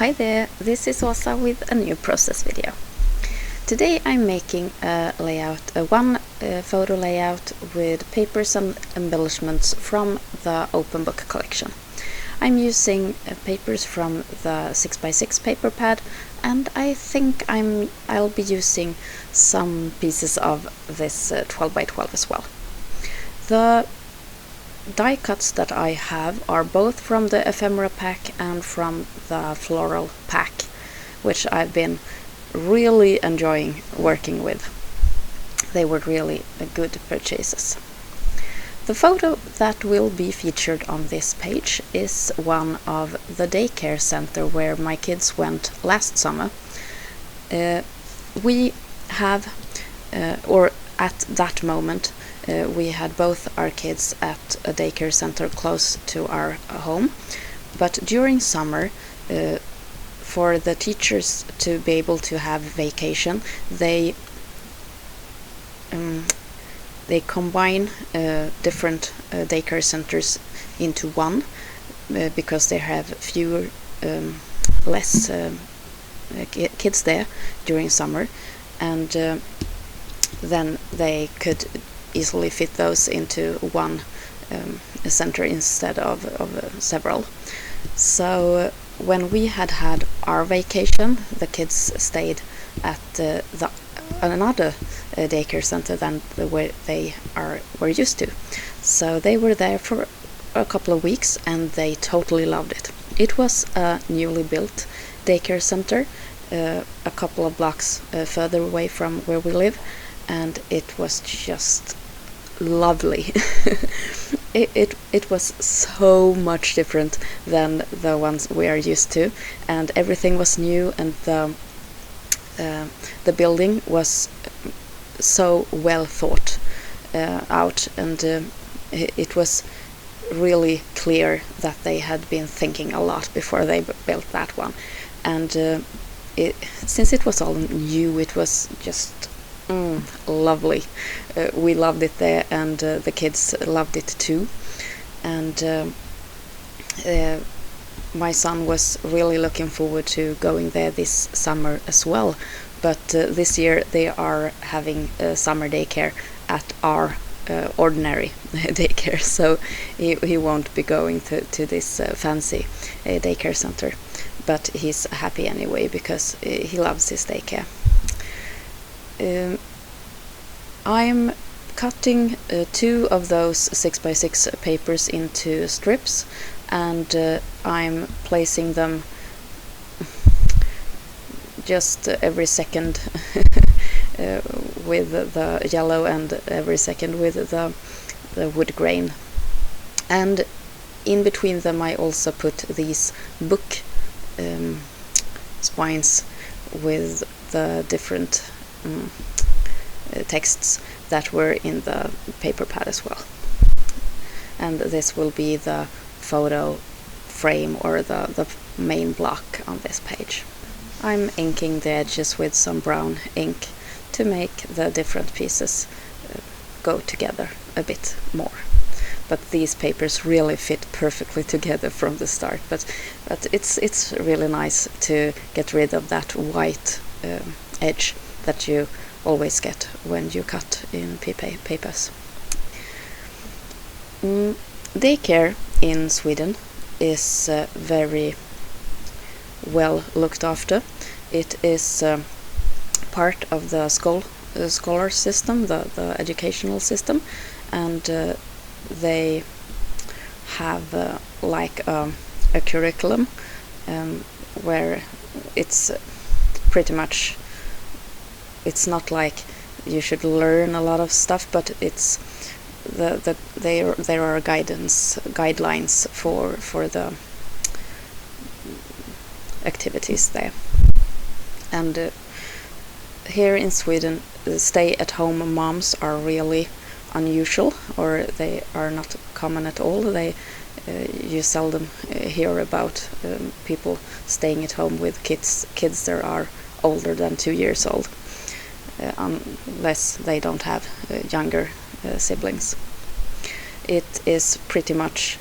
Hi there, this is Åsa with a new process video. Today I'm making a photo layout with papers and embellishments from the open book collection. I'm using papers from the 6x6 paper pad, and I think I'll be using some pieces of this 12x12 as well. The die cuts that I have are both from the ephemera pack and from the floral pack, which I've been really enjoying working with. They were really good purchases. The photo that will be featured on this page is one of the daycare center where my kids went last summer. We have, or at that moment, we had both our kids at a daycare center close to our home, but during summer, for the teachers to be able to have vacation, they combine different daycare centers into one because they have less kids there during summer, and then they could easily fit those into one center instead of several. So when we had our vacation, the kids stayed at another daycare center than the way they were used to. So they were there for a couple of weeks and they totally loved it. It was a newly built daycare center a couple of blocks further away from where we live, and it was just lovely. It was so much different than the ones we are used to, and everything was new, and the building was so well thought out, and it was really clear that they had been thinking a lot before they built that one. And since it was all new, it was just lovely. We loved it there, and the kids loved it too. And my son was really looking forward to going there this summer as well. But this year they are having summer daycare at our ordinary daycare, so he won't be going to this fancy daycare center. But he's happy anyway because he loves his daycare. I'm cutting 2 of those 6x6 papers into strips, and I'm placing them just every second with the yellow and every second with the wood grain. And in between them I also put these book spines with the different texts that were in the paper pad as well. And this will be the photo frame, or the main block on this page. I'm inking the edges with some brown ink to make the different pieces go together a bit more. But these papers really fit perfectly together from the start. But it's really nice to get rid of that white edge that you always get when you cut in papers. Daycare in Sweden is very well looked after. It is part of the scholar system, the educational system, and they have like a curriculum where it's pretty much, it's not like you should learn a lot of stuff, but it's there are guidelines for the activities there. And here in Sweden, stay-at-home moms are really unusual, or they are not common at all. You seldom hear about people staying at home with kids that are older than 2 years old, unless they don't have younger siblings. It is pretty much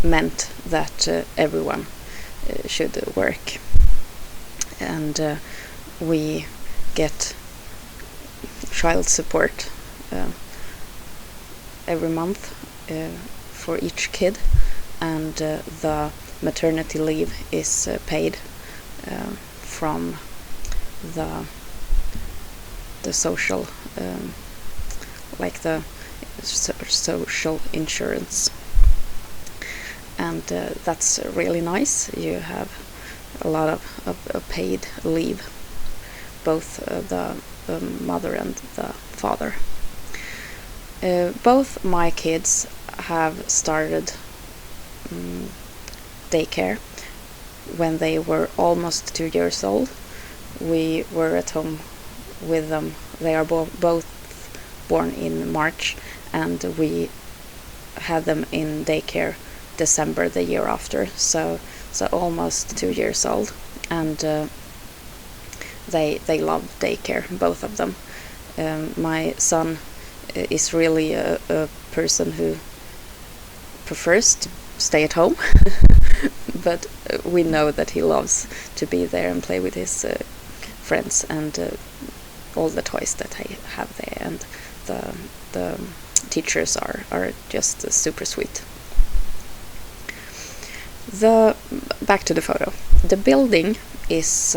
meant that everyone should work. And we get child support every month for each kid, and the maternity leave is paid from the social like the social insurance, and that's really nice. You have a lot of paid leave, both the mother and the father. Both my kids have started daycare when they were almost 2 years old. We were at home with them. They are both born in March, and we had them in daycare December the year after, so almost 2 years old, and they love daycare, both of them. My son is really a person who prefers to stay at home, but we know that he loves to be there and play with his friends and all the toys that I have there, and the teachers are just super sweet. Back to the photo. The building is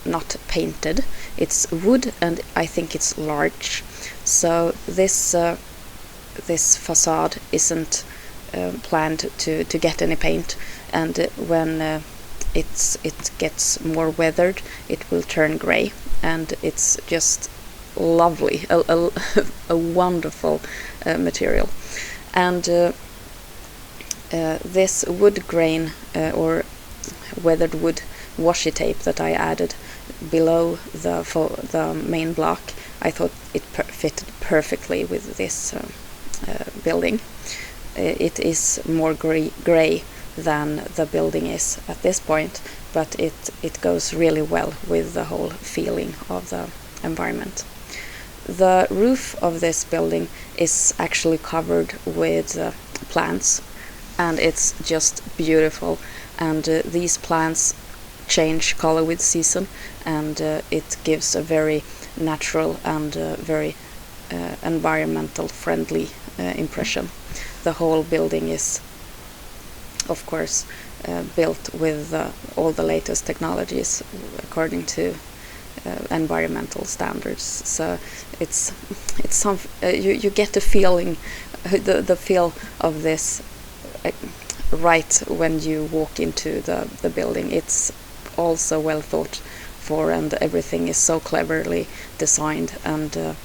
not painted. It's wood, and I think it's large. So this facade isn't planned to get any paint, and when it gets more weathered, it will turn gray, and it's just lovely, a wonderful material. And this wood grain or weathered wood washi tape that I added below the main block, I thought it fitted perfectly with this building. It is more gray than the building is at this point, but it goes really well with the whole feeling of the environment. The roof of this building is actually covered with plants, and it's just beautiful, and these plants change color with season, and it gives a very natural and very environmental friendly impression. The whole building is, of course, built with all the latest technologies according to environmental standards. So it's some you get the feeling, the feel of this right when you walk into the building. It's also well thought for, and everything is so cleverly designed, and the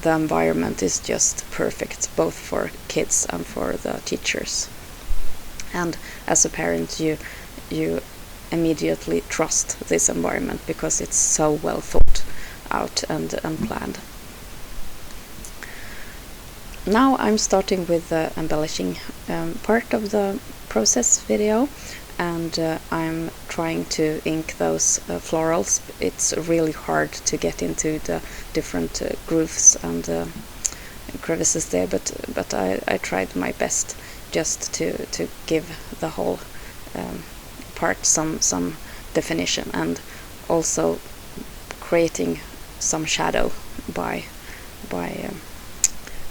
environment is just perfect, both for kids and for the teachers. And as a parent, you immediately trust this environment because it's so well thought out and planned. Now I'm starting with the embellishing part of the process video, and I'm trying to ink those florals. It's really hard to get into the different grooves and crevices there, but I tried my best just to give the whole part some definition, and also creating some shadow by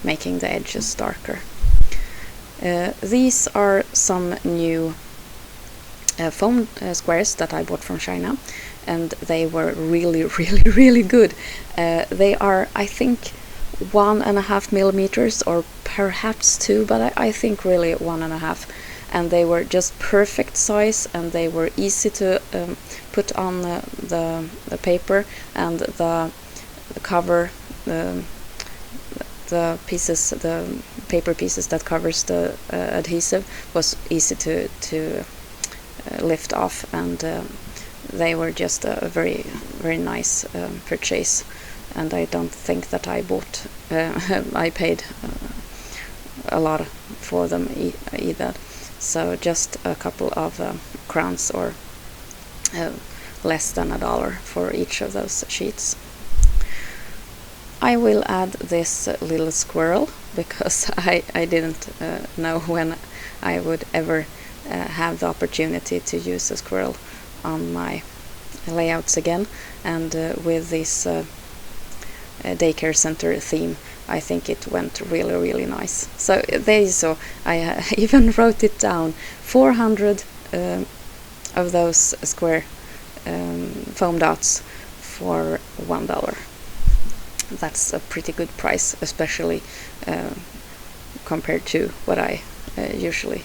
making the edges darker. These are some new foam squares that I bought from China, and they were really good. They are, I think, 1.5 millimeters or perhaps 2, but I think really 1.5, and they were just perfect size, and they were easy to put on the paper, and the cover, the pieces, the paper pieces that covers the adhesive was easy to lift off, and they were just a very nice purchase, and I don't think that I bought I paid a lot for them either, so just a couple of crowns or less than $1 for each of those sheets. I will add this little squirrel because I didn't know when I would ever have the opportunity to use a squirrel on my layouts again, and with this daycare center theme, I think it went really nice. So there you saw, I even wrote it down, 400 of those square foam dots for $1. That's a pretty good price, especially compared to what I usually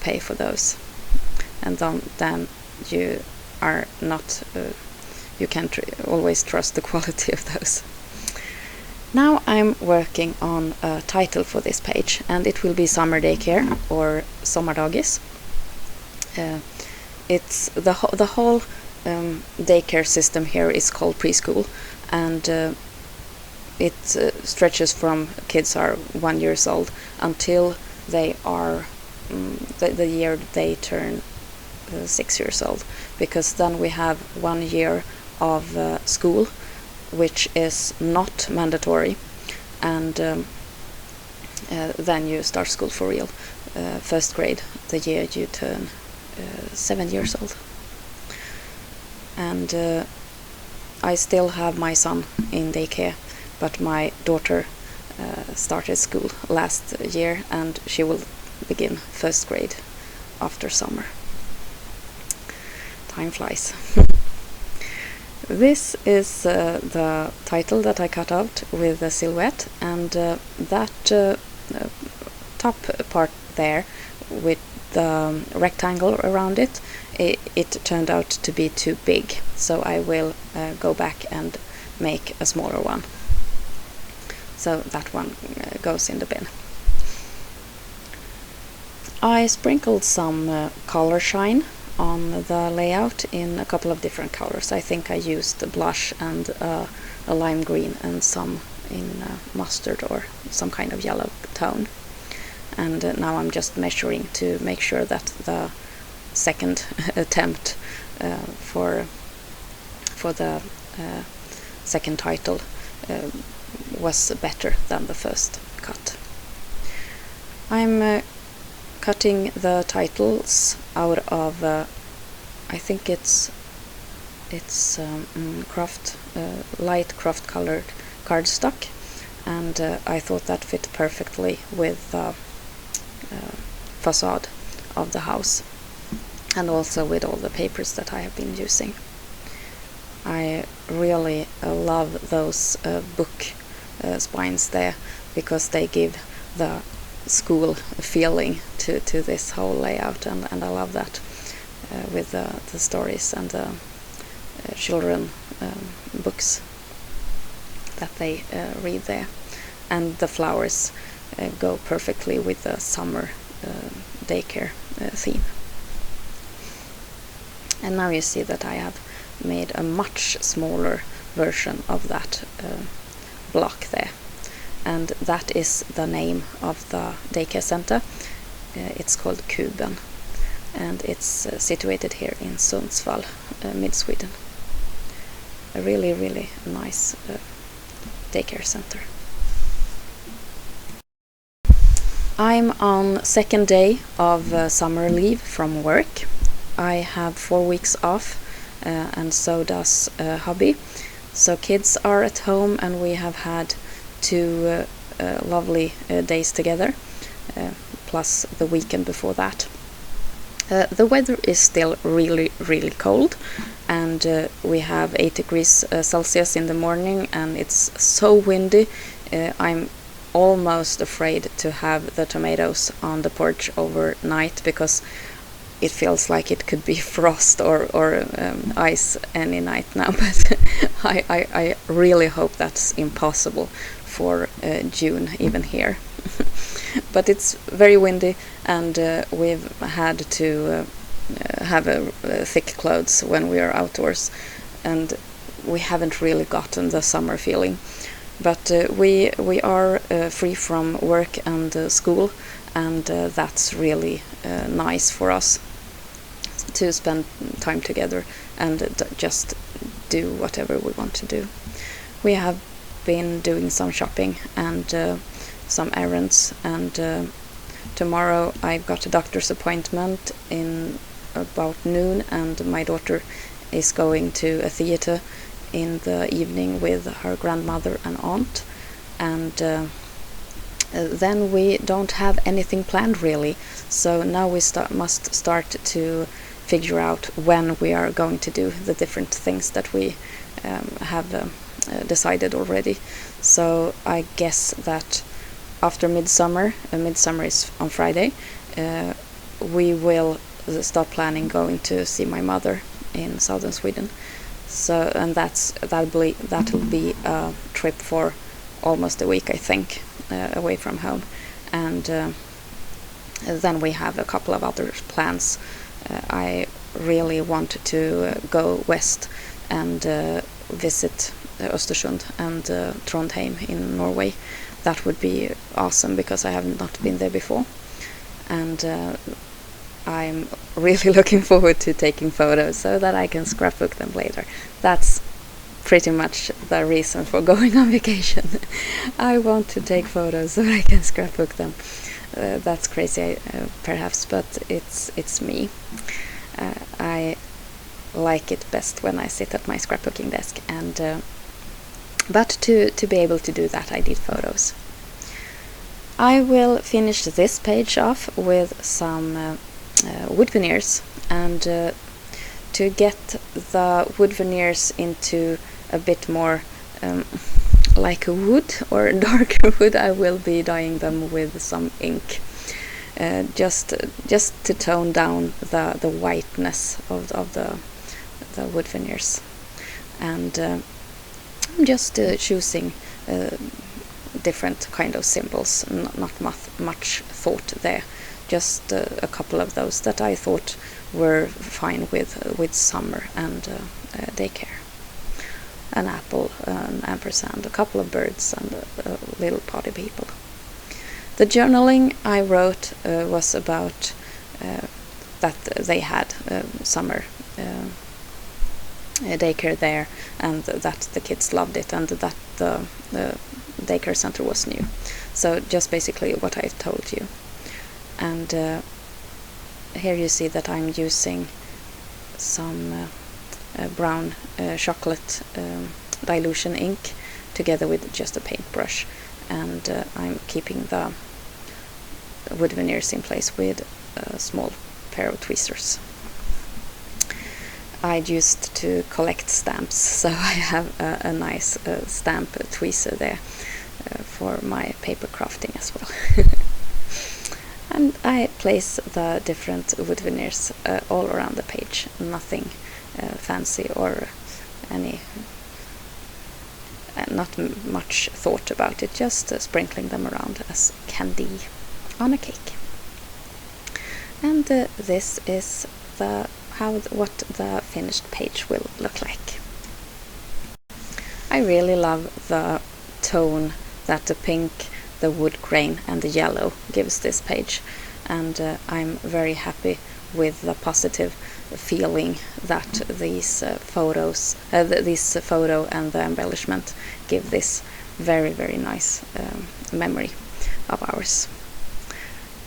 pay for those. And then you are not, you can't always trust the quality of those. Now I'm working on a title for this page, and it will be Summer Daycare or Sommardagis. It's the whole daycare system here is called preschool, and it stretches from kids are 1 year old until they are the year they turn 6 years old, because then we have 1 year of school, which is not mandatory, and then you start school for real, first grade, the year you turn 7 years old. And I still have my son in daycare, but my daughter started school last year, and she will begin first grade after summer. Time flies. This is the title that I cut out with a silhouette, and that top part there with the rectangle around it, it turned out to be too big, so I will go back and make a smaller one. So that one goes in the bin. I sprinkled some color shine on the layout in a couple of different colors. I think I used a blush and a lime green and some in mustard or some kind of yellow tone. And now I'm just measuring to make sure that the second attempt for the second title was better than the first cut. I'm cutting the titles out of I think it's light craft colored cardstock, and I thought that fit perfectly with the facade of the house, and also with all the papers that I have been using. I really love those book spines there, because they give the school feeling to this whole layout, and I love that with the stories and the children books that they read there, and the flowers go perfectly with the summer daycare theme. And now you see that I have made a much smaller version of that block there, and that is the name of the daycare center. It's called Kuben, and it's situated here in Sundsvall, mid-Sweden. A really nice daycare center. I'm on second day of summer leave from work. I have 4 weeks off, and so does hubby. So kids are at home, and we have had 2 lovely days together, plus the weekend before that. The weather is still really cold, and we have 8 degrees Celsius in the morning, and it's so windy. I'm almost afraid to have the tomatoes on the porch overnight, because it feels like it could be frost or ice any night now, but I really hope that's impossible for June even here. But it's very windy, and we've had to have thick clothes when we are outdoors, and we haven't really gotten the summer feeling. But we are free from work and school, and that's really nice for us to spend time together and just do whatever we want to do. We have been doing some shopping and some errands, and tomorrow I've got a doctor's appointment in about noon, and my daughter is going to a theater in the evening with her grandmother and aunt, and then we don't have anything planned really, so now we must start to figure out when we are going to do the different things that we have decided already. So I guess that after midsummer is on Friday, we will start planning going to see my mother in southern Sweden. So, and that'll be a trip for almost a week, I think, away from home, and then we have a couple of other plans. I really want to go west and visit Östersund and Trondheim in Norway. That would be awesome because I have not been there before, and I'm really looking forward to taking photos so that I can scrapbook them later. That's pretty much the reason for going on vacation. I want to take photos so I can scrapbook them. That's crazy, perhaps, but it's me. I like it best when I sit at my scrapbooking desk, and but to be able to do that, I need photos. I will finish this page off with some wood veneers, and to get the wood veneers into a bit more like a wood or darker wood, I will be dyeing them with some ink, just to tone down the whiteness of the wood veneers. And I'm just choosing different kind of symbols, not much thought there, just a couple of those that I thought were fine with summer and daycare. An apple, an ampersand, a couple of birds, and a little party people. The journaling I wrote was about that they had summer daycare there, and that the kids loved it, and that the daycare center was new. So just basically what I told you. And here you see that I'm using some brown chocolate dilution ink together with just a paintbrush, and I'm keeping the wood veneers in place with a small pair of tweezers. I used to collect stamps, so I have a nice stamp tweezer there for my paper crafting as well. And I place the different wood veneers all around the page, nothing fancy or any not much thought about it, just sprinkling them around as candy on a cake. And this is what the finished page will look like. I really love the tone that the pink, the wood grain and the yellow gives this page, and I'm very happy with the positive feeling that these photos, this photo and the embellishment give this very, very nice memory of ours.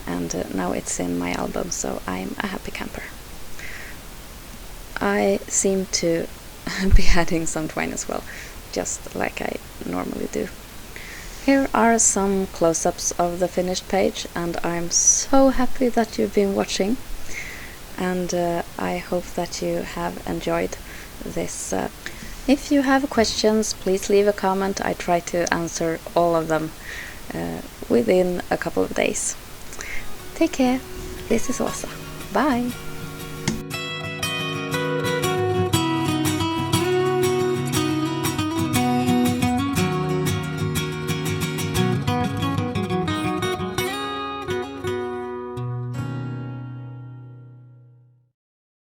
And now it's in my album, so I'm a happy camper. I seem to be adding some twine as well, just like I normally do. Here are some close-ups of the finished page, and I'm so happy that you've been watching, and I hope that you have enjoyed this. If you have questions, please leave a comment. I try to answer all of them within a couple of days. Take care. This is Åsa. Bye!